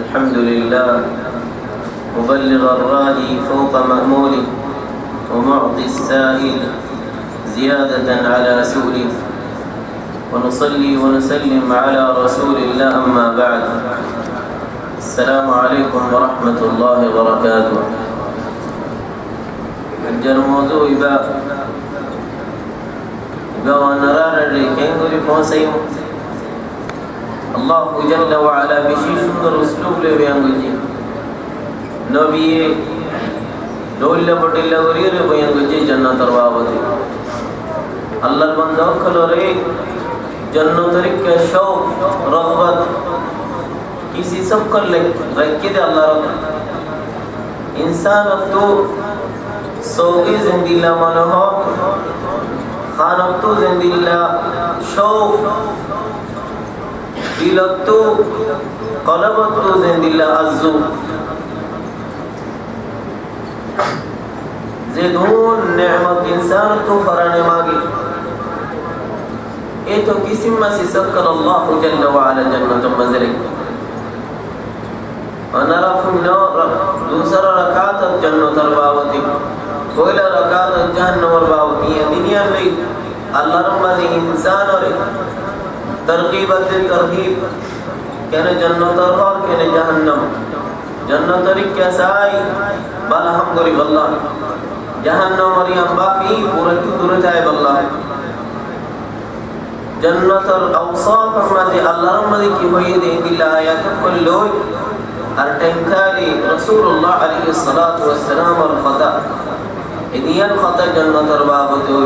الحمد لله مبلغ الراهي فوق مأموله ومعطي السائل زيادة على سؤله ونصلي ونسلم على رسول الله أما بعد السلام عليكم ورحمة الله وبركاته. الموضوع إبا ونرار الريكين ورفوسيم الله جل وعلا بشي سندر اسلوب لبيانجي نبي دولة بطلة ورير بيانجي جنة تربابتي الله البندو كلوري جنة ترك شوق رغبت किसी सब कर रखे दे अल्लाह रब इंसान तो सोगे जिंदीला मन हो खान तो जिंदीला शौक दिलत तो कलबत तो जिंदीला अज़्ज़ू ज़ेदून नेमत इंसान तो फराने मांगे ये तो किसी में से सब कर अल्लाह जल्ल व अला जन्नत मज़रे अनरा फुनो दूसरा रकात जन्नत तरबावती कोयला रकात जहन्नम तरबावती ये दुनिया में अल्लाह रब्बुल इंसान और तरकीब तरहीब कहने जन्नत और कहने जहन्नम जन्नत तरीक कैसाई बाला हम गरीब अल्लाह जहन्नम और यहाँ बाकी पूरा की पूरा जाए अल्लाह जन्नत और अवसाफ हमारे अल्लाह रब्बुल की वही दे दिला आयत को लोग अर्टंकाली रसूलुल्लाह अलैहि सल्लल्लाहु अलैहि वसल्लम और खता इदियन खता जन्नत और बाबतो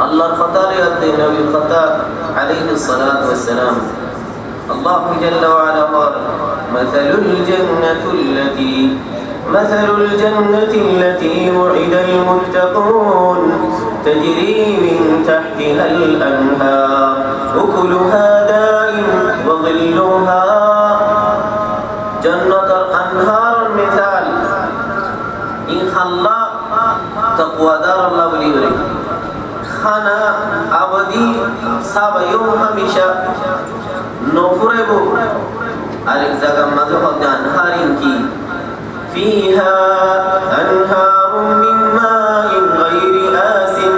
अल्लाह खता रहते नबी खता अलैहि सल्लल्लाहु अलैहि वसल्लम अल्लाह जल्ल व अला और مثل الجنة التي وعد المتقون تجري من تحتها الأنهار أكلها دائم وظلها जन्नत और अनहार मिसाल इन खल्ला तकवादार अल्लाह वली करे खाना अवधि साबयों हमेशा नौफरेबो अलेक जगह मज़े होते अनहार इनकी فيها أنهار من ماء غير آسن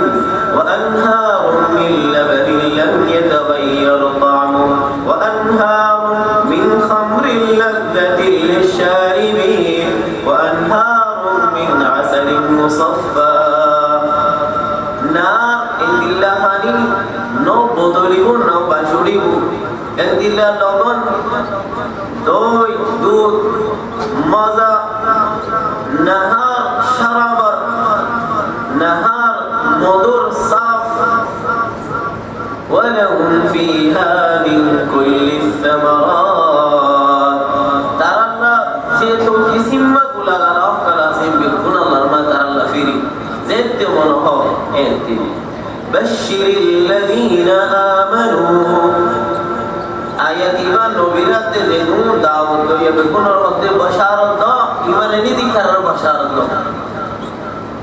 وأنهار من لبن لم يتغير طعمه وأنهار من خمر لذة للشاربين وأنهار من عسل مصفى نار إن الله فاني نو بدليو نو باشوريو إن الله لبن دوي دود مزا نهار شرابر نهار مضر صاف ولهم فيها من كل الثمرات ترى الله سيتو كسيما كلا غلاو كلا سيم بكون الله ما ترى الله فيري زيت منه انت بشر الذين آمنوا آيات إيمان نبيرات زينون داود دو يبكون الرد بشارة دو إيمان ندي كرر بشارة دو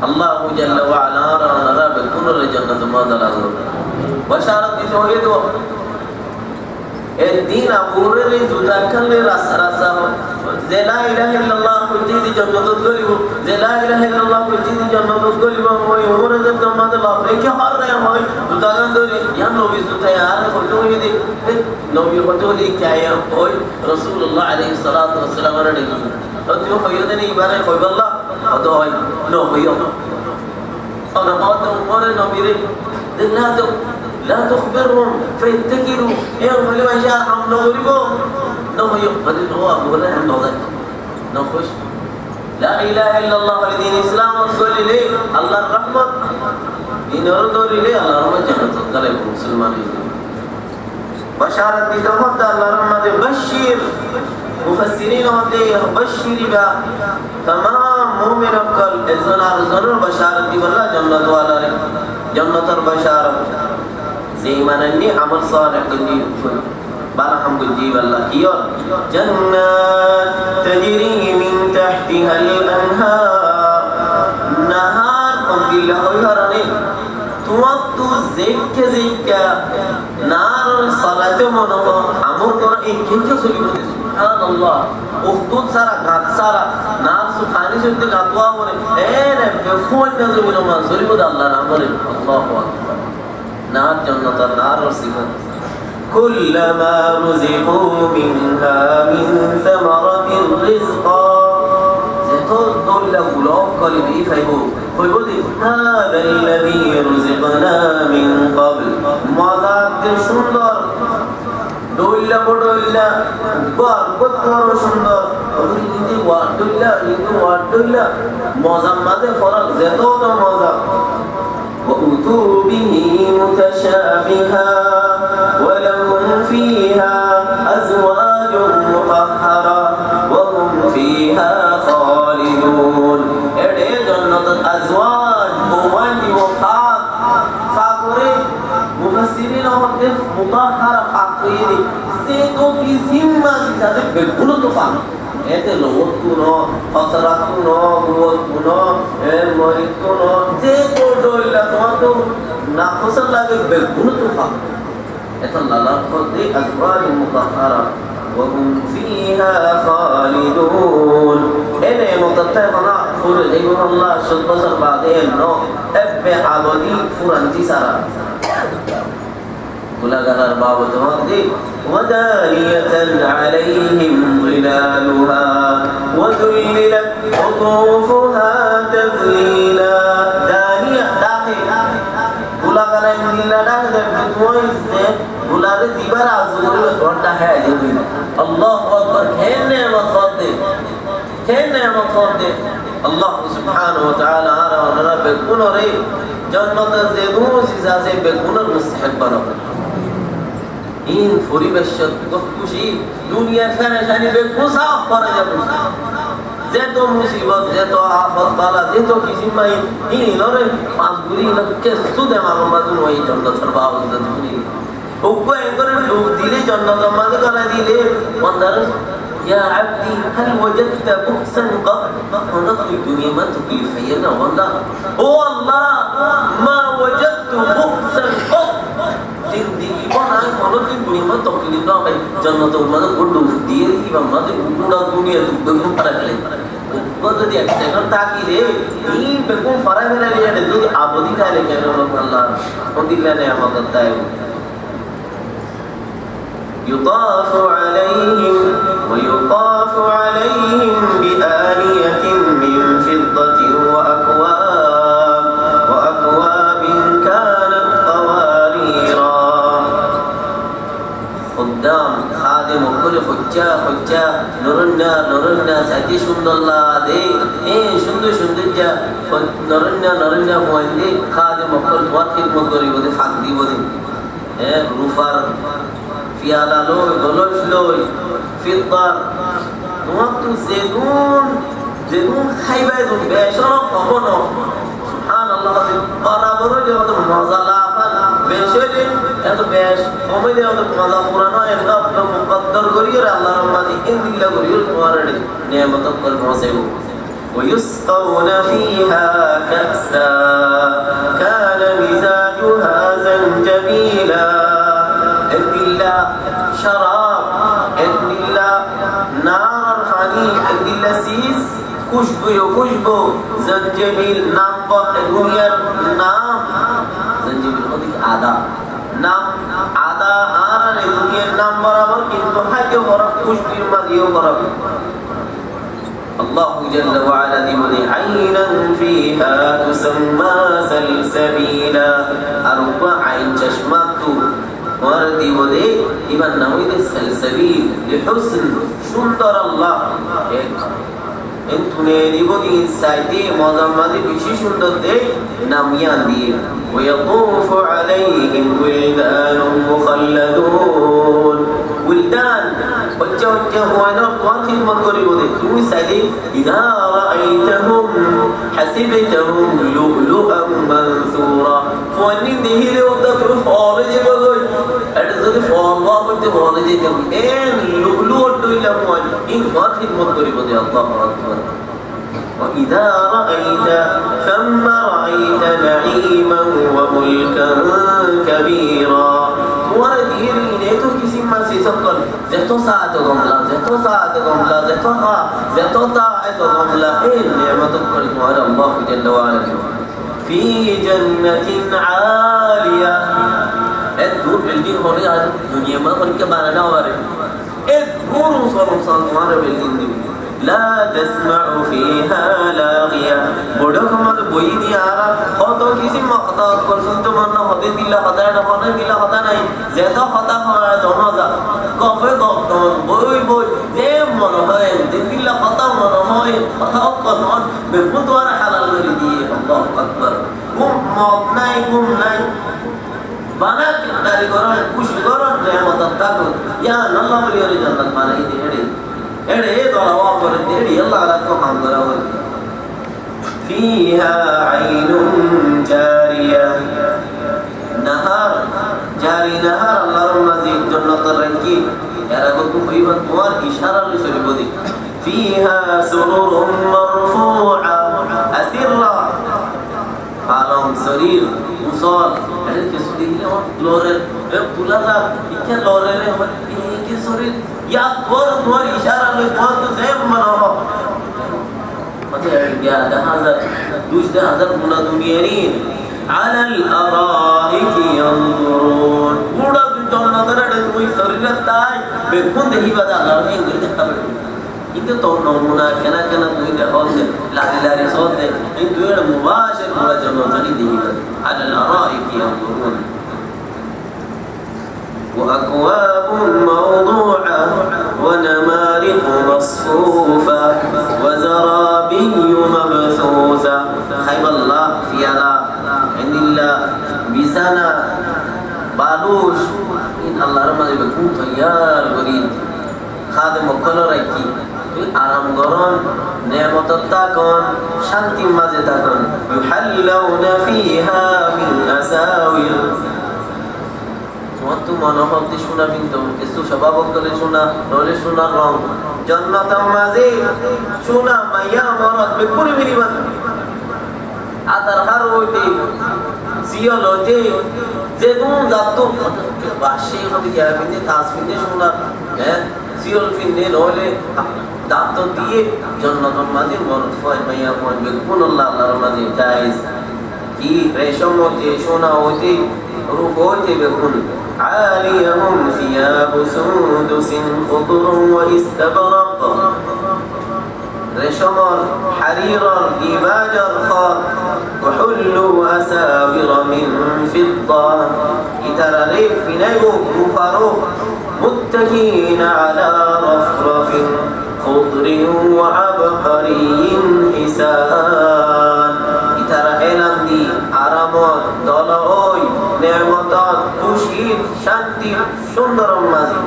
الله جل وعلا نرى بكون الجنة ما دلالو بشارة دي توحيدو الدين أبوري رزودا كان لرسا رسا لا إله إلا الله كل جيد جنة تقلبو لا إله إلا الله كل جيد جنة تقلبو موي أمور زب جنة الله فيك حر رأي موي زودا كان دوري يا نبي زودا يا خلتو يدي نبي خلتو لي كايا موي رسول الله عليه الصلاة والسلام رأي أتيو خيودني إبارة خوي بالله أتو هاي نو خيو أنا قاطع أمور نبي ري لا تخبرهم فيتكلوا يا ملوا يا عم نوريبو نو يقبل هو ولا عنده نخش لا اله الا الله الدين الاسلام رسول لي الله الرحمه دين رسول لي الله رحمه جنت قلب مسلمانين بشارت بتوحد الله رحمه بشير مفسرين ہوتے بشیر با تمام مومن کل ازنا بشارت دی والله جنت والا جنت البشارت زيمانني عمل صالح كنجي برحم كنجي والله كيور جنات تجري من تحتها الأنهار نهار قمت الله ويهرني তোমার তো জেকে জেকা নার সালাতে মনো আমর করা এই কেকে চলিব সুবহানাল্লাহ উখতুত সারা গাত সারা নার সুখানি সত্যি গাতওয়া বলে এনে বেফুন না জমিন মা চলিব আল্লাহর আমরে আল্লাহু আকবার নার জান্নাত নার সিফাত كلما رزقوا منها من ثمرة رزقا زيتون دولة غلاب قلبي فيقول هذا الذي رزقنا من قبل ماذاك সুন্দর দৌলা বড়লা বরকত বড় সুন্দর ওই ওয়াদুল্লাহ মজা মাঝে ফরক যেত তো মজা وأتوا به متشابها ولهم فيها أزواج مطهرة وهم فيها خالدون এডে জান্নাত আজওয়াজ মোয়ালি ও ফাক ফাকরে মুফাসসিরিন হতে মুতাহহারা ফাকরে সে তো কি জিম্মা তাদের বেগুলো তো ফাক এতে লোক কোনো ফসরাত কোনো বুয়ত কোনো এর মরিদ কোনো যে কোডইলা তো না ফসল লাগে বেগুলো তো ফাক এটা লালা করতে আজওয়াজ মুতাহহারা وهم فيها خالدون إنه متتبعنا فرجهم الله شطصر بعدين نو أبي عبدي فرنتي سارا كل قرار باب تمضي ودانية عليهم ظلالها وذللت قطوفها تذليلا دانية داخل كل قرار إلا داخل بتويسه गुलाबे दीवार आज़ूर में थोड़ा है जब अल्लाह अकबर खेलने मत अल्लाह सुब्हानहु व तआला आरा बेकुन रे जन्नत जेदू सिजा से बेकुन मुस्तहिक बनो इन পরিবেশত খুশি দুনিয়া ফেরেশানি বেকুন সাফ করে যাবে যেত মুসিবত যেত আফত বালা যেত কিছু মাই ই নরে পাঁচ গুলি লকে সুদে মামুদুন ওই জন্নতের বাউজত দুনিয়া ওকে করে লোক দিলে জান্নাত মাঝে করে দিলে বন্দার ইয়া আব্দি هل وجدت بؤسا قط فنظر الدنيا ما تكلف فينا বন্দা ও আল্লাহ ما وجدت بؤسا قط জিন্দেগি বানাই কোনো দিন দুনিয়া তকলিফ না হয় জান্নাত মাঝে বড় দিয়ে দিবা মাঝে পুরো দুনিয়া দুঃখ পারালে যদি এক সেকেন্ড তাকিলে এই বেকুম ফারা ফেলে যদি আবদি তাইলে কেন আল্লাহ কোন দিলে নেই আমাদের তাই يطاف عليهم بآنية من فضة وأكواب كانت قواريرا قدام خادم وكل حجة نورنا ساتي شند الله دي شند جا نورنا موندي خادم وكل وقت مدري ودي فقدي ودي روفار পিয়ালা লই গলস লই ফিদ্দার তোমার তো যেগুন খাইবাই তুমি বেশর কখন সুবহানাল্লাহ বরাবর যত মজা লাফা বেশরে এত বেশ কমে দেওয়া তো মজা পুরানো একটা মুকদ্দর করিয়ে আল্লাহর রহমতে ইনদিল্লা করিয়ে তোমার নিয়ামত করে পৌঁছাইব ويسقون فيها كأسا كان مزاجها زنجبيلا شراب إلا نار الفاني إلا سيس খুশবু زنجبيل নাম দুনিয়ার নাম زنجبيل অধিক নাম আদা আর দুনিয়ার নাম বরাবর কিন্তু খাদ্য বরাবর খুশবুর মাঝেও বরাবর الله جل وعلا দিবনে عينا فيها تسمى سلسبيلا أربع عين চশমাতু وردي ودي إبن نويد السلسبيل لحسن شندر الله انتو نيدي ودي سايدي مزمدي بشي شندر دي ناميان دي ويطوف عليهم ولدان مخلدون ولدان بچه هوانا قوان خدمت کری ودي توي سايدي إذا رأيتهم حسبتهم لؤلؤا منثورا فوانين دهي لي وقت فارج بغي এটা যদি ফলবা করতে বলে যে এন লুলু অটইলা মন ইন ফাতিল মতরি বলে আল্লাহু আকবার وإذا رأيت ثم رأيت نعيما وملكا كبيرا তোমার দিন নে তো কিসি মাসি সকল যত সাত গমলা যত হা যত তা এত গমলা এই নিয়ামত করে তোমার আল্লাহ জাল্লা ওয়া আলা في جنة عالية الدور بالدين هوني आज दुनिया में उनके बनाना हो रहे एक पूर्ण स्वरूप तुम्हारे बिल्डिंग لا تسمع فيها لاغية بڑو کمال بوئی نہیں آ رہا خطو کسی مخطا کر سنتو مرنا خطی دلہ خطا ہے خطا دلہ خطا نہیں زیادہ خطا ہمارا دونوں زا کفے گفتان بوئی زیم منو ہے دلہ خطا منو ہے خطا قطعان بخود وارا حلال کری دیئے اللہ اکبر گم نہیں বানা কিনারি করন খুশি করন নেয়ামত তাকু ইয়া আল্লাহ বলি ওরে জান্নাত বানাই দে এড়ে দোয়া করে দেড়ি আল্লাহ রাখো কাম করা হয় فيها عين جارية نهر جاري نهر আল্লাহর মাঝে জান্নাতের রাখি এরা বলতো কইবা তোমার ইশারা লইছরি বদি فيها سرر مرفوعة أسرة আলম শরীর মুসল একে শরীর লোরের পুলালা ইকে লোরের ইকে শরীর ইয়া তোর ইশারা লই তোর তো জেম মানো মতে গয়া হাজার 20000 গুণা দুনিয়ারিন على الارائك ينظرون পুরা জন্নতরে তুই শরীরের তাই বেগুন দেহি বাদা আল্লাহর ইংরেজি দেখতে পাবে itu toh nomuna kena tuh dah orang lari sote itu ada mubashir mula jono jadi dia ada al-araik yanzurun wa akwabun mawdu'a wa namariq masfufa wa zarabiyyu mabthusa khayballah fiyala indillah bisana balush in Allah ramai beku tayar beri khadim kolor raki আরাম গরম নেয়ামত তাকন শান্তি মাঝে তাকন ইউহাল্লাউনা ফিহা মিন আসাওির তোমার মনে হতে শোনা কিন্তু কিছু স্বভাব করে শোনা নলে শোনা রং জান্নাতের মাঝে শোনা মাইয়া মরদ বেকুরি মিনিবান আদার হার হইতে সিয়ল হইতে যে কোন জাত বাসে হতে গিয়া বিন্দে তাসবিন্দে শোনা হ্যাঁ সিয়ল ফিন্দে নলে দাঁত দিয়ে জান্নাতের মাঝে মরদ ফয় মাইয়া পড়বে কোন আল্লাহর মাঝে জায়েজ কি রেশম হতে সোনা হতে রূপ হতে বেকুন عاليهم ثياب سندس خضر واستبرق রেশমর হারিরর দিবাজর খর وحلوا أساور من فضة ইতারারে ফিনাইবো রূপারো متكئين على رفرف خضر وعبقري حسان ইতারা এলান দি আরামত দলওই নেয়ামত খুশির শান্তি সুন্দর মাঝে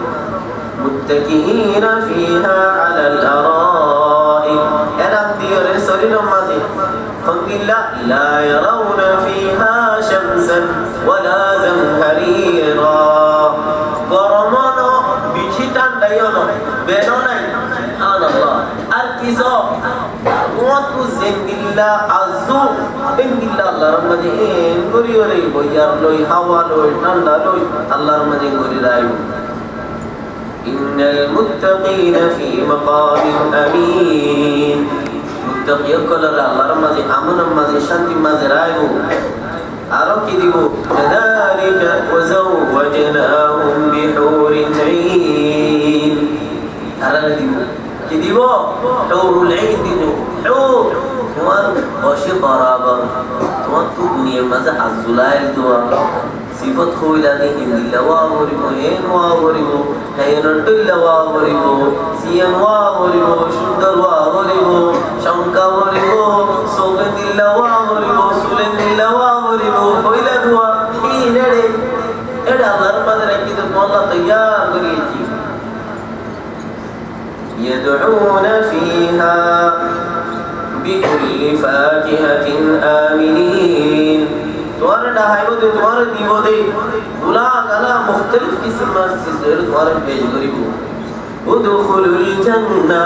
متكئين فيها على الأرائك এলান দি শরীর মাঝে الحمدلله لا يرون فيها شمسا ولا زمهريرا গরমনো বিচি ঠান্ডায়নো বেনো নাই সুবহানাল্লাহ আর কিসো ওয়াতু জিন্দিল্লাহ আযু জিন্দিল্লাহ আল্লাহর মাঝে গরিয়রে বইয়ার লই হাওয়া লই ঠান্ডা লই আল্লাহর মাঝে গরি রাইব ইন্নাল মুত্তাকিনা ফি মাকামিন আমিন মুত্তাকিয় কলরা আল্লাহর মাঝে আমনের মাঝে শান্তি মাঝে রাইব আরো কি দিব কাযালিকা ওয়াজাওয়াজনাহুম বিহুরিন ঈন আরো দিব কি দিব হুরুল ঈন দিব হুর তোমার বসে বরাবর তোমার তো দুনিয়ার মাঝে আযুলাইল দোয়া সিফত হইলানি ইল্লা ওয়া গরিব এন ওয়া গরিব হায়নাতুল্লা ওয়া গরিব সিয়ান ওয়া গরিব সুন্দর ওয়া গরিব শঙ্কা গরিব সুগন্ধিল্লা ওয়া গরিব সুলেন্দিল্লা ওয়া গরিব হইলা দোয়া ইনেড়ে এটা আল্লাহর পাদে রাখি তো আল্লাহ তৈয়ার করিয়েছি يدعون فيها بكل فاكهة آمنين तुम्हारे ढाइबो दे तुम्हारे दीवो दे दुला गला मुख्तलिफ किस्म से तुम्हारे भेज करिबो उदखुलुल जन्ना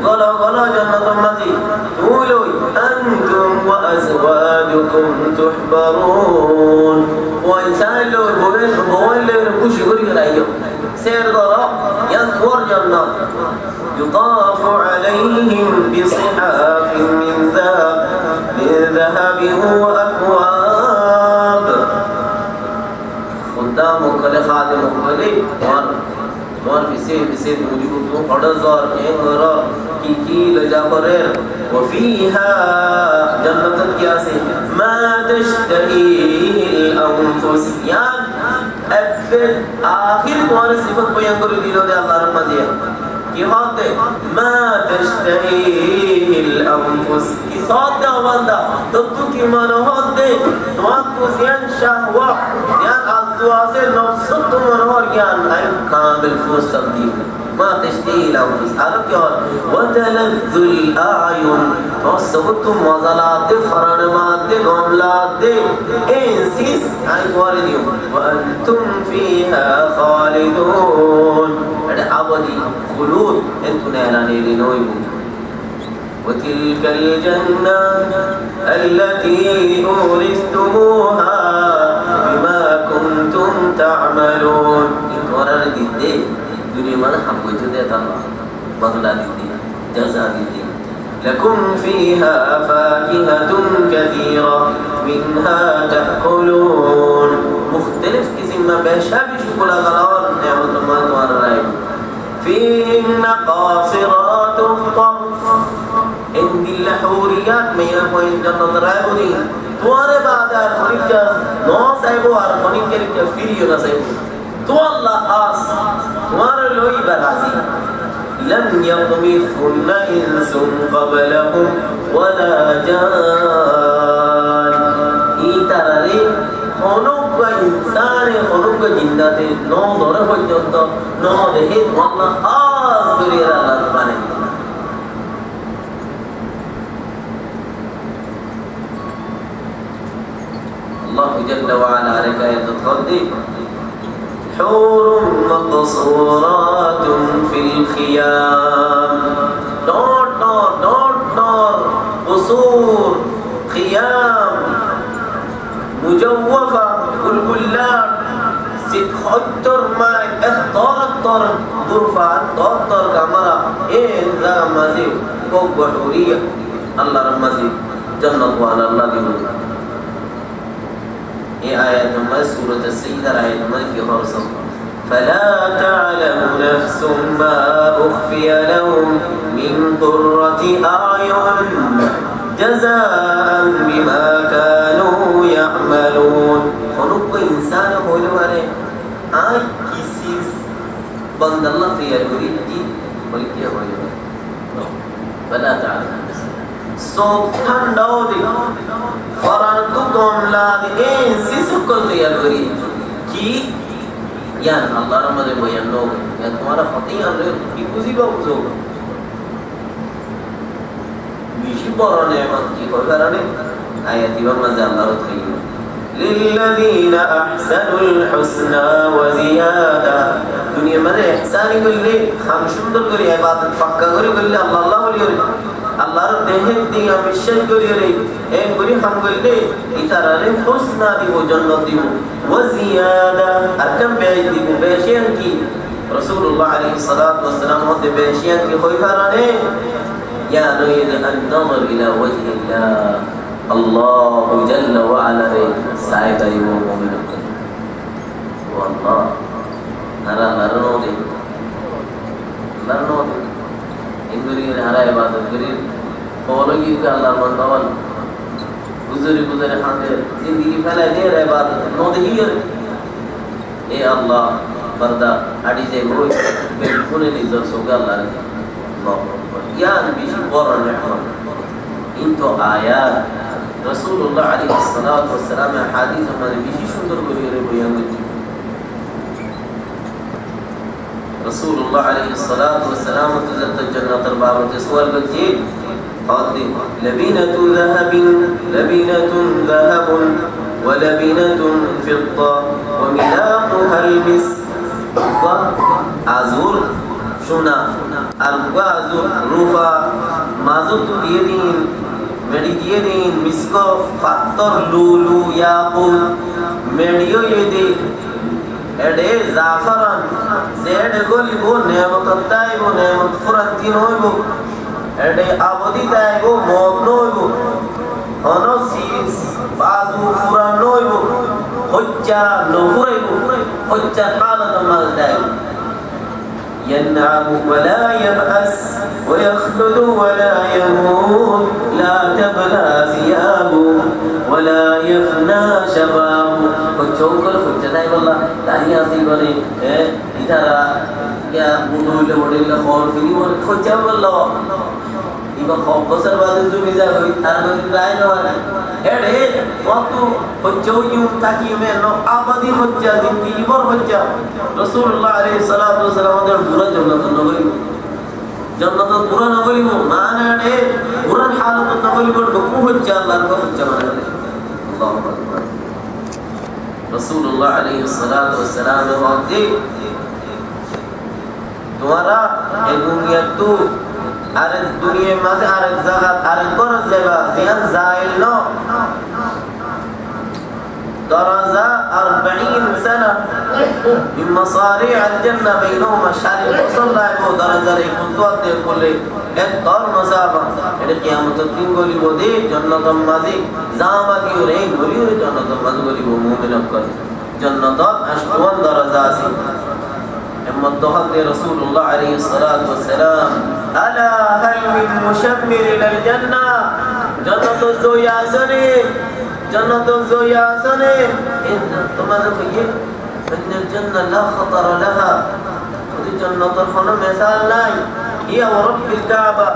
गला गला जन्नत मजी तुलोई अंतुम व अज़वाजुकुम तुहबरून व इंसान लो রাইও সের গরো ইয়ান তোর জন্য يطاف عليهم بصحاف من ذهب وأكواب خدامك لخادمك ولي مار بسي موجود قدزار اغرا کی لجا پرر وفيها جنت کیاسے ما تشتهيه الانفس یان ابد آخر তোমার صفت বয়ান করে দিল যে আল্লাহর মাঝে কি হতে মা تشتهيه الانفس কি সাদা বান্দা তো কি মনে হতে তোমার को জ্ঞান শাহওয়া জ্ঞান আজওয়াসে নফস তোমার হর জ্ঞান আই কামিল ফুরসত দি ما تشتهي الانفس আর কি হয় وتلذ الاعين وصبت مزلات فرنمات غملات انسيس اي والديو وانتم فيها خالدون এটা আবাদি خلود انتم نالاني نويب وتلك الجنة التي أورثتموها بما كنتم تعملون إنكارا رديدي دنيا من حبوت ديتا بغلا ديدي جزا ديدي لكم فيها فاكهة كثيرة منها تأكلون مختلف قسم ما بشابش كل غلال نعمة الله تعالى رأيه فيهن قاصرات الطرف عند الحوريات ما يكون جنة رأيه توارے بعد خنیک نو صاحب اور خنیک کے فریو نہ صاحب تو اللہ خاص تمہارے لوئی برازی لن يطمثهن انس قبلهم ولا جان ایتارے خنوک انسان خنوک جناتے نو دور پرجنت نو দেহে আল্লাহ খাস করে আল্লাহ বানাই الله جل وعلا عليك يتقضي حور مقصورات في الخيام دور قصور خيام مجوفة بلبلات ستخطر ما اختار غرفة اختار كاميرا ذا مزيد فوق حورية الله رمزي جنة وعلى الله دي یہ آیت نمبر سورة السجدہ آیت نمبر کی خرصم فلا تعلم نفس ما أخفي لهم من قرة أعين جزاء بما كانوا يعملون خلق انسان ہونے والے آج کسی بند اللہ تیار کری دی بلکہ ہونے والے فلا تعلم نفس سوکھن ڈاؤ دی فرانتو کاملا دی اینسی سکل تیار کری کی یان اللہ رحمت بیان لوگ یا تمہارا خطیان رہے کی کسی با بزو بیشی پورا نعمت کی کوئی کرانے آیتی بمزا اللہ رت خیلی للذین احسنوا الحسنى وزیادہ دنیا میں احسانی کرلے ہم شندر کری عبادت فقہ کری کرلے اللہ علیہ আল্লাহর দেহের দিকে আমি বিশ্বাস করি রে এই করি হাম করলে ইতারারে হুসনা দিব জান্নাত দিব ওয়া জিয়াদা আরকাম বেশ দিব বেশিয়ান কি রাসূলুল্লাহ আলাইহিস সালাতু ওয়াস সালাম হতে বেশিয়ান কি হই কারণে ইয়া নুরিদ আন নাযর ইলা ওয়াজহিল্লাহ আল্লাহু জাল্লা ওয়া আলা রে সাইদাই ওয়া মুমিন ওয়াল্লাহ নারা নারনোদে इंदुरी हरा इबादत करी फॉलोगी का अल्लाह बंदावन गुजरे खाते जिंदगी फैला दे रहा इबादत नो दे हियर ए अल्लाह बंदा आड़ी जे मोय बिल्कुल नहीं जर सोगा अल्लाह रे अल्लाह या नबी बोर रहमान इन तो आयात रसूलुल्लाह अलैहि सल्लल्लाहु अलैहि वसल्लम हादीस हमारे बेशी सुंदर করে বয়ান করছি रसूलुल्लाह अलैहि सल्लल्लाहु अलैहि वसल्लम तजत जन्नत बाब के सवाल बच्चे قالت لبنة ذهب ولبنة فضة وملاحها المسك আজুর সোনা আর আজুর রূপা মাজুত দিয়ে দিন মেডি দিয়ে দিন মিস্ক পাথর লুলু ইয়াকুত মেডিও দিয়ে দিন এডে জাফরান জেড গলিব নেমত তাইব নেমত ফুরাতিন হইব এডে আবদি তাইব মগ্ন হইব অনসিস বাজু ফুরান হইব হজ্জা নহুরাইব হজ্জা হালাত মাল তাইব ينعم ولا يبأس ويخلد ولا يموت لا تبلى ثيابه ولا يفنى شبابه فجوكل فجتاي والله تاني আসি বলে ইতারা ইয়া মুদুলে বড়িলে খর ফিরি বলে খোঁজা বললো ইবা খবসর বাদে জমি যা হই তার নদী রায় না এডে কত হজ্জুয়ু তাকি মেনো আবাদি হজ্জা জিন্দেগি ভর হজ্জা রাসূলুল্লাহ আলাইহিস সালাতু ওয়াস সালাম আমাদের পুরো জান্নাত পুরো নবী মানে এডে পুরো হালত নবী বড় কো হজ্জা আল্লাহর হজ্জা মানে আল্লাহু আকবার রাসূলুল্লাহ আলাইহিস সালাতু ওয়াস সালাম বলতে তোমারা এই দুনিয়া তো আর দুনিয়ার মাঝে আরেক জায়গা আরেক গরজ যাইবা জিয়ান যাইল ন درجة 40 سنة من مصاريع الجنة بينهما الشارع وصلى له درجة يكونوا كل الدار مسافة إلى قيامة الدين قولي بودي جنة مازي زاما كيورين قولي جنة مازي قولي بمؤمن أكبر جنة أشقوان درجة سي أما الدخل رسول الله عليه الصلاة والسلام ألا هل من مشمر إلى الجنة جنة الزوياسني جنة الزوياسني إن تمام فيه فإن الجنة لا خطر لها جنة الخنا مثال لا هي ورب الكعبة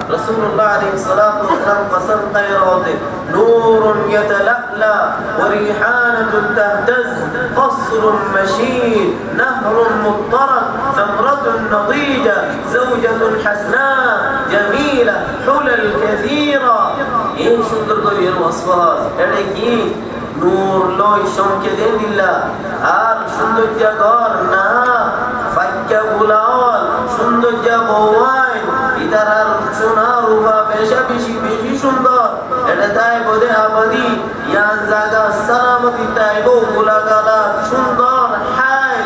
رسول الله عليه الصلاة والسلام قسم خيراته نور يتلألأ وريحانة تهتز قصر مشيد نهر مضطرد ثمرة نضيجة زوجة حسناء جميلة حلل كثيرة إيه সুন্দর করে এর ওয়াসফাত এটা কি নূর লয় সংকেতের দিল্লা আর সৌন্দর্য ঘর না ফাক্কা বুলাওয়াল সৌন্দর্য বওয়াই ইতারার সোনা রূপা বেশি সুন্দর এটা তাই বদে আবাদি ইয়ান জায়গা সালামতি তাই বউলা গালা সুন্দর হাই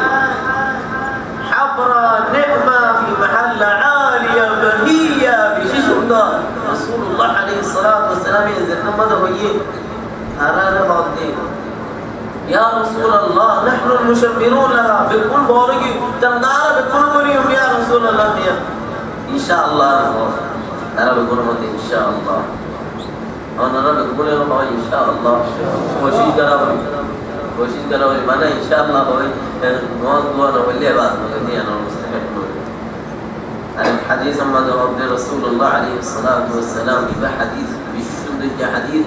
হাবরা নি'মা ফি মাহাল আলিয়া বাহিয়া বেশি সুন্দর রাসূলুল্লাহ আলাইহিস সালাতু ওয়াস সালাম এর জান্নাত হইয়ে হারারে হতে يا رسول الله نحن المشمرون لها بكل بارقي تندار بكل مريم يا رسول الله إن شاء الله أنا بقول لهم إن شاء الله أنا بقول لهم إن شاء الله कोशिश करा हुई माना إن شاء الله हुई दुआ न बोले बात नहीं أنا मुस्तक़िल الحديث عن رسول الله عليه الصلاة والسلام بحديث بشدة حديث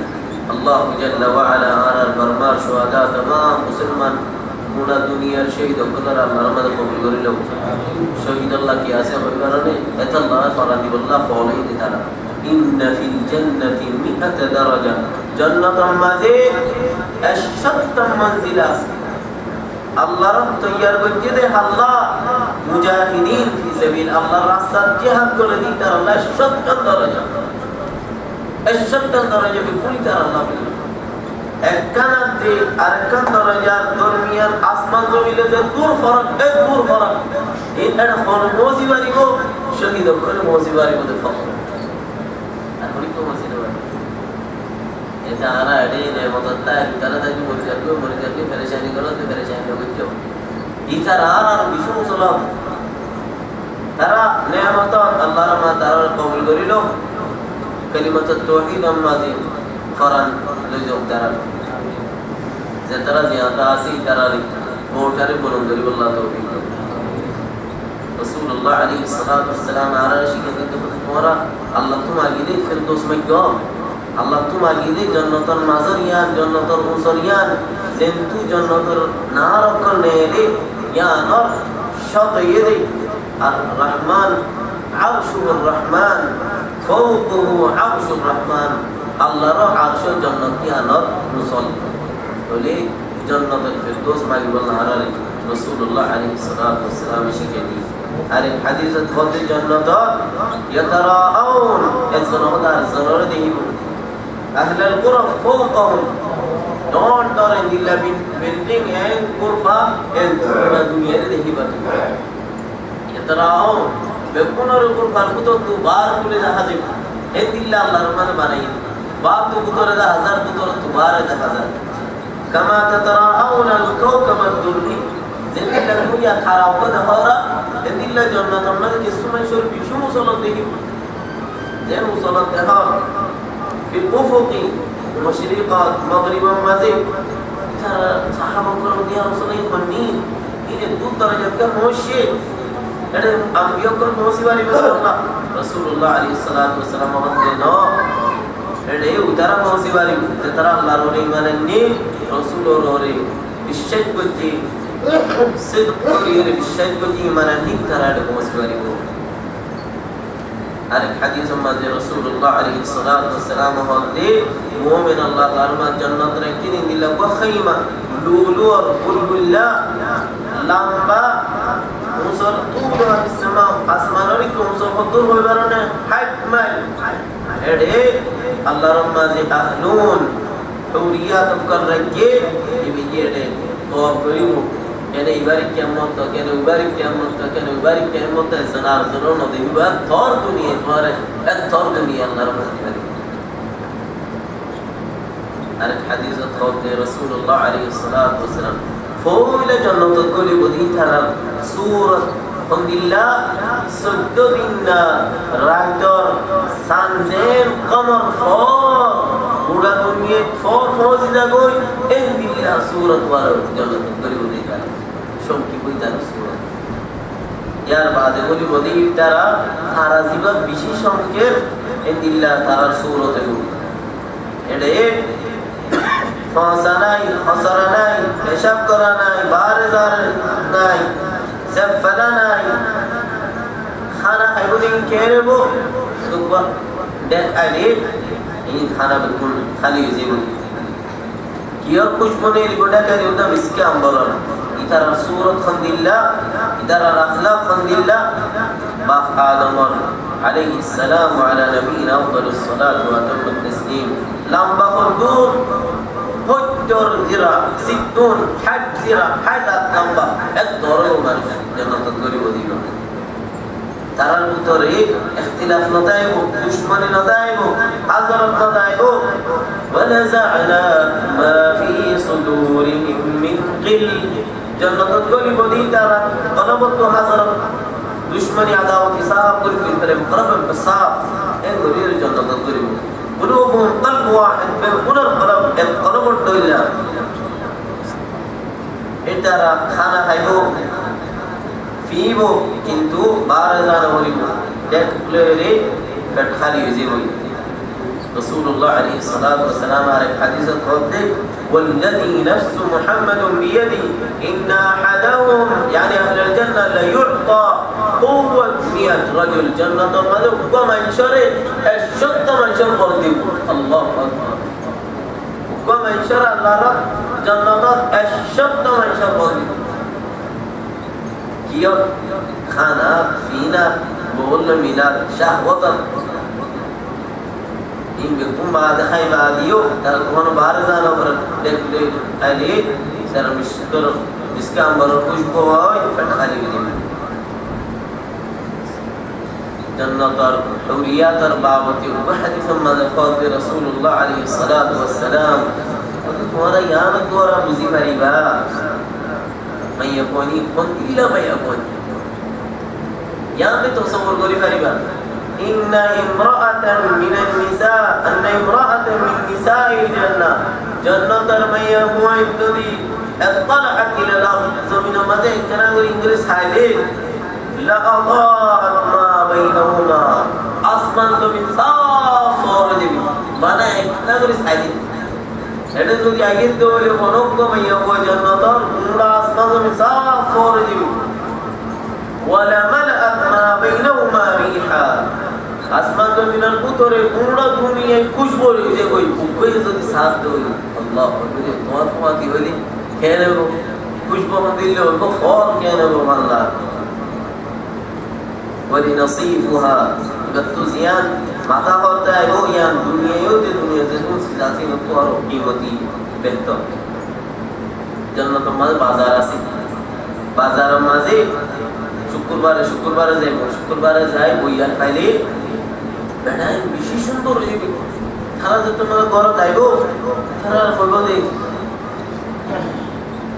الله جل وعلا على البرمار شهداء تمام مسلمان पूरा दुनिया शहीद होकर अल्लाह रमद कबूल कर लो शहीद अल्लाह की आसे बरने अल्लाह फरादी वल्लाह फौली ताला इन फिल जन्नति 100 दरजा जन्नत मजीद अशद मंजिला अल्लाह रब तैयार करके दे अल्लाह मुजाहिदीन फी सबील अल्लाह रास्ता जिहाद कर दी तार अल्लाह अशद दरजा भी पूरी तरह अल्लाह একখানাতে আরেকখান দরজার দরমিয়ান আসমান জমিনে যে দূর ফরক এটা কোন মুসিবারি গো শহীদ কোন মুসিবারি মধ্যে ফরক আর কোন মুসিবারি এটা আরা এডে নেমত তাই তারা তাই মরে যাবে পরেশানি করতে পরেশানি হচ্ছে ইতার আর বিশু মুসলমান তারা নেমত আল্লাহর মা তারা কবুল করিল কালিমাত তাওহীদ আমাজি ফরান লজম তারা যে তারা জিয়াদা আসি তারা মোটারে বলুন গরিব আল্লাহ তৌফিক রাসূলুল্লাহ আলাইহিস সালাতু ওয়াস সালাম আরাশি কে তোমরা আল্লাহ তোমাকে দে ফিরদৌস মে গো আল্লাহ তোমাকে দে জান্নাতুল মাজারিয়ান জান্নাতুল উসরিয়ান জেনতু জান্নাতুল নার করনে দে ইয়া নর শাতায়ে দে আর রহমান আরশুর রহমান ফাওকুহু আরশুর রহমান আল্লাহর আরশের জান্নাতি আনত মুসল বলে জান্নাতুল ফিরদৌস মাগিবুল্লাহ আলাইহি রাসূলুল্লাহ আলাইহিস সালাতু ওয়াস সালাম শিখাই আর এই হাদিসত বলতে জান্নাত ইয়াতারাউন এজনদার জরর দেহিব আহলুল কুরফ ফাওকাহুম non tore dilla building and kurfa and tura dunia de dehi bar yatrao bekunor kurfa kuto tu bar kule da haje e dilla allah rahman banai ba tu kutore da hazar kutor tu bar da hazar kama tatrauna al kawkab ad durri zilla dunia kharab da hora e dilla jannat allah ke sumay shur bishu salat dehi zenu salat ha fil ufuqi مشرقات مغربا مزيد ترى صحابه كانوا يا رسول الله منين إذا دو درجات كان موشي لأن أنبياء كانوا موسي باري الله رسول الله عليه الصلاة والسلام وقتنا هذا وترى موسي باري ترى الله رولي مانني رسول رولي بالشيء بجي صدق رولي بالشيء بجي مانني ترى هذا موسي باري الحديث ما رسول الله عليه الصلاة والسلام هذه مؤمن الله تعالى جنة ركين إلا بخيمة لولو بلبلا لامبا مصر طولها في السماء أسمان ريكم مصر خطور ويبرنا حكمة هذه الله رمزي أهلون حوريات بكر ركين يبيجي تواب كريمو كأنه يبارك كأمون تو كأنه يبارك كأمون تو كأنه يبارك كأمون تو سنار زرون وده يبارك ثار دنيا مارج ثار دنيا الله رحمه الله الحديث ثار رسول الله عليه الصلاة والسلام فويل جنة تقول بدي ترى سورة الحمد لله سدّنا رايدر سانزين قمر فور بودا دنيا فور فوز جاكوي إن بالله سورة وارد جنة تقول بدي ترى شوم كي بيتا سورة यार बादे बोली बोली तारा तारा जीवन विशेष अंकेर إن بالله तारा سورة تقول إيه فانساناي خسراناي كشف كراناي بارزارناي سفلاناي खाना खाइबोदिन केरेबो सुबह देख आले इन खाना बिल्कुल खाली जेबो किया कुछ बने गोडा करे उदा मिसके अंबरन इधर सूरत खंदिल्ला इधर अखलाक खंदिल्ला बा आदम عليه السلام على نبينا افضل الصلاه واتم التسليم لما خندور هجر ذرا 60 حد ذرا حد لمبا الدور عمر جنة تقولي ودينا ترى البطري اختلاف نتائجه دشمن نتائجه حذر نتائجه ونزعنا ما في صدورهم من قل جنة تقولي ودي ترى قلبت حذر دشمن عداوة صاحب كل كلمة مقرب بالصاف إن غير جنة تقولي قلوبهم قلب واحد بين قلب القلب الدنيا إترى خانا هايبو فيبو كنتو بارزانا وليبو دك بلوري فتخالي يزيبوي رسول الله عليه الصلاة والسلام على الحديث القدس والذي نفس محمد بيدي إن أحدهم يعني أهل الجنة لا يعطى قوة 100 رجل جنة ملك ومن شر الشط من شر قلبه الله أكبر ومن شر الله جنة الشط من شر قلبه كيف خانا فينا بقول ميلاد شهوة إن بكم بعد خاي بعديو ترى كمان بارزانا برا لكن عليه سر مشكور إسكام برا كوش بواي فتخالي بديم جنة حوريات بابتي وبحديث ما ذكر رسول الله عليه الصلاة والسلام وتمارا يامك دورا مزيفري با من يكوني كن إلا ما يكون يامك تصور غوري فريبا إن امرأة من النساء أن امرأة من نساء الجنة جنة من يكون الذي اطلعت إلى الأرض زمن مدى كان إنجلس حالين لأضاءت ما بينهما أصلا من صاف صورة مانا إنجلس حالين এটা যদি আগের দেওয়ালে মনজ্ঞময় জন্নত পুরা আসমান में साफ صورة ولا ملأت ما بينهما ريحا আসমান জমিনের ভিতরে পুরো দুনিয়ায় খুশবু রয়েছে কই উপরে যদি সাথ দেই আল্লাহ আকবার তোমার তোমাকে বলি কেন খুশবু দিলে তো ফল কেন আল্লাহ ولنصيفها بتزيان মাথা করতে আইবো ইয়ান দুনিয়ায়ও তে দুনিয়াতে কোন সিলাসি মতো আর কিমতি বেহতর জান্নাতের মাঝে বাজার আছে বাজারের মাঝে শুক্রবারে যাইব শুক্রবারে যাই বইয়া খাইলে বেড়াই বেশি সুন্দর হইবে তারা যে তোমার ঘর যাইব তারা কইব যে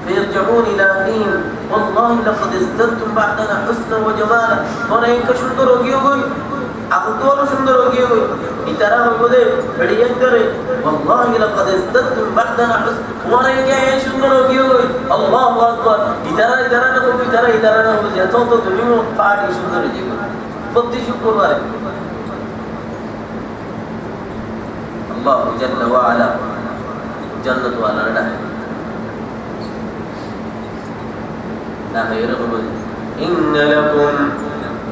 فيرجعون إلى أهلهم والله لقد ازددتم بعدنا حسنا وجمالا অনেক সুন্দর হয়ে গই আপনি তো সুন্দর হয়ে গই ইতারা হইব যে বেড়িয়ে করে والله لقد ازددتم بعدنا حسنا অনেক সুন্দর হয়ে গই আল্লাহু আকবার ইতারা না কই ইতারা না হইব যে তো তুমি পাড়ি সুন্দর হয়ে যাবে প্রতি শুক্রবারে আল্লাহ জাল্লা ওয়া আলা জান্নাত ওয়ালা ডাকে لا غيره إن لكم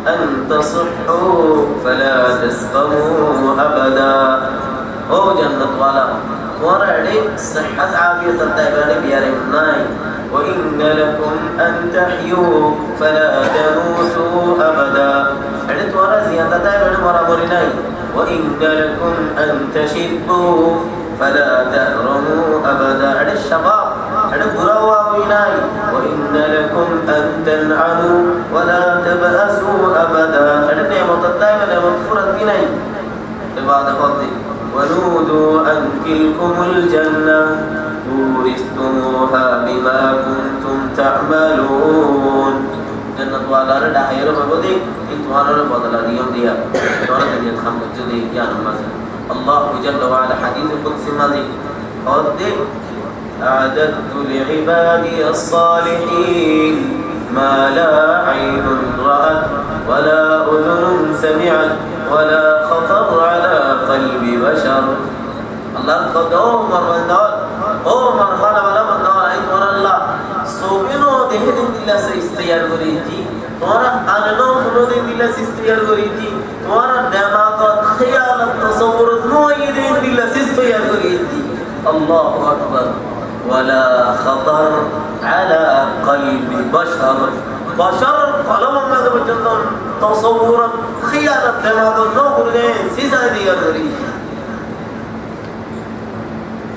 أن تصحوا فلا تسقموا أبدا أو جنة والا ورعدي صحة عافية التابعين بيارم ناي وإن لكم أن تحيوا فلا تموتوا أبدا عدت ورا زيادة تابعين ورا مرناي وإن لكم أن تشبوا فلا تهرموا أبدا عدت الشباب عدت براوا بناي وإن لكم أن تنعموا ولا تبأسوا أبدا عدت نعمة الدائمة نعمة فرد بناي بعد فضل ونودوا أن تلكم الجنة أورثتموها بما كنتم تعملون جنة والا دحير بودي انتوانا بدل اليوم ديا انتوانا دنيا خمس جدي كان مثلا الله جل وعلا حديث القدس ماضي قد أعددت لعبادي الصالحين ما لا عين رأت ولا أذن سمعت ولا خطر على قلب بشر الله قد أمر من دول أمر خانا ولا من دول أي تورا الله سوبينو دهد الله سيستيار قريتي تورا أننو فنو دهد الله سيستيار قريتي تورا دماغ خيال التصور نوعي دهد الله سيستيار قريتي الله أكبر ولا خطر على قلب بشر قلم ما بجنن تصورا خيال الدماغ النور ده سيزا دي غري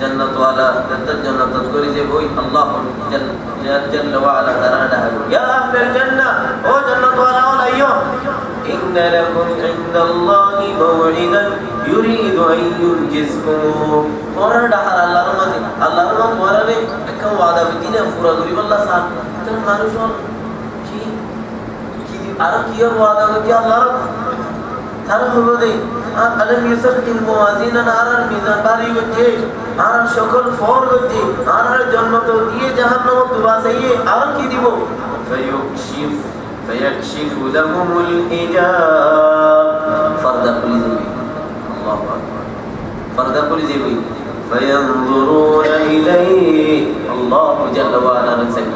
جنة والا جنة تذكري زي بوي الله جل وعلا ترانا يا أهل الجنة او جنة والا ولا يوم إن لكم عند الله موعدا يريد أن ينجزكم ورا دحر الله رحمة ورا রে একটা ওয়াদা বিদিনে পুরো করিব আল্লাহ সাথ তখন মানুষ কি আর কি আর ওয়াদা করতে আল্লাহ তারা হলো যে আলম ইউসাকিল মুওয়াজিনা আর মিজান বাড়ি হচ্ছে আর সকল ফর হচ্ছে আর জান্নাত দিয়ে জাহান্নাম দুবাসাইয়ে আর কি দিব فيكشف لهم الحجاب فرد كل ذنب الله أكبر فرد كل ذنب فينظرون إليه الله جل وعلا نسكت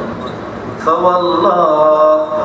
فوالله